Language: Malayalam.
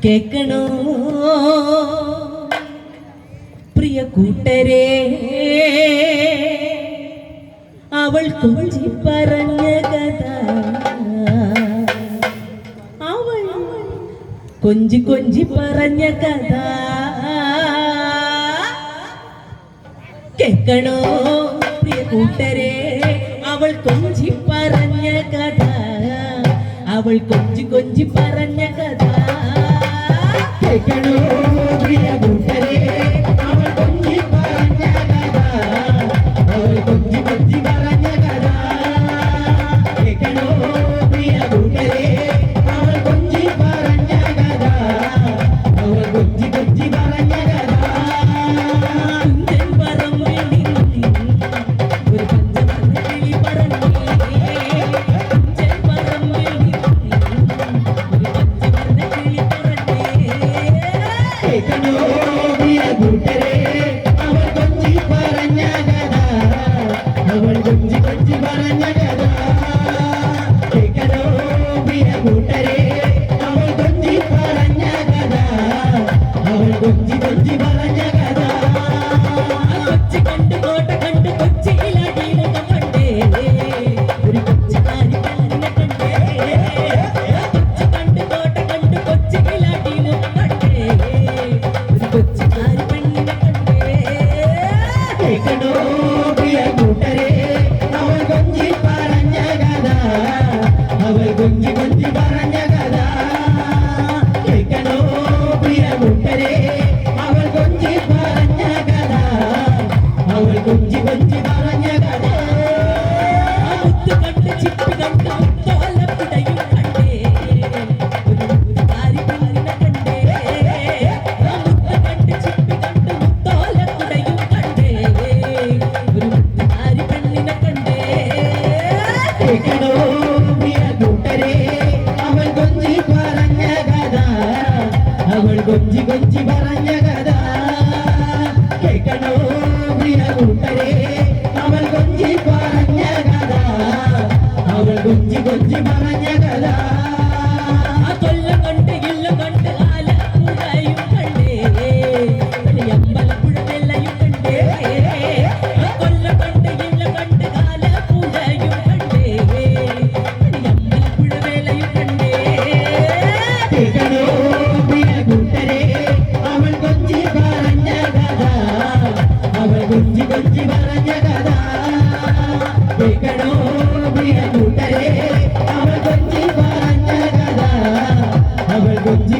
കേൾക്കണോ പ്രിയ കൂട്ടരെ, അവൾ കൊഞ്ചി പറഞ്ഞ കഥ, അവൾ കൊഞ്ചി കൊഞ്ചി പറഞ്ഞ കഥ കേൾക്കണോ പ്രിയ കൂട്ടരെ, അവൾ കൊഞ്ചി പറഞ്ഞ കഥ, അവൾ കൊഞ്ചി കൊഞ്ചി പറഞ്ഞ കഥ കേൾക്കണോ പ്രിയ കൂട്ടരെ, അവൾ കൊഞ്ചി പറഞ്ഞ കഥ, അവൾ കൊഞ്ചി കൊഞ്ചി പറഞ്ഞ കഥ കേൾക്കണോ പ്രിയ കൂട്ടരെ, അവൾ കൊഞ്ചി പറഞ്ഞ കഥ, അവൾ കൊഞ്ചി കൊഞ്ചി പറഞ്ഞ കഥ. കൊഞ്ചി കൊഞ്ചി പറഞ്ഞ കഥ കേൾക്കണോ പ്രിയ കൂട്ടരെ, അവൾ കൊഞ്ചി പറഞ്ഞ കഥ, അവൾ കൊഞ്ചി കൊഞ്ചി പറഞ്ഞ കഥ. കൊല്ലം കണ്ട് ഇല്ലം കണ്ട് ആലപ്പുഴയും കണ്ടേ, അമ്പലപ്പുഴ വെള്ളയും കണ്ടേ, കൊല്ലം കണ്ട് ഇല്ലം കണ്ട് ആലപ്പുഴയും കണ്ടേ, അമ്പലപ്പുഴ വെള്ളയും കണ്ടേ കേൾക്കണോ കൊഞ്ചി കൊഞ്ചി പറഞ്ഞ കഥ കേൾക്കണോ പ്രിയ കൂട്ടരെ, അവൾ കൊഞ്ചി പറഞ്ഞ കഥ, അവൾ കൊഞ്ചി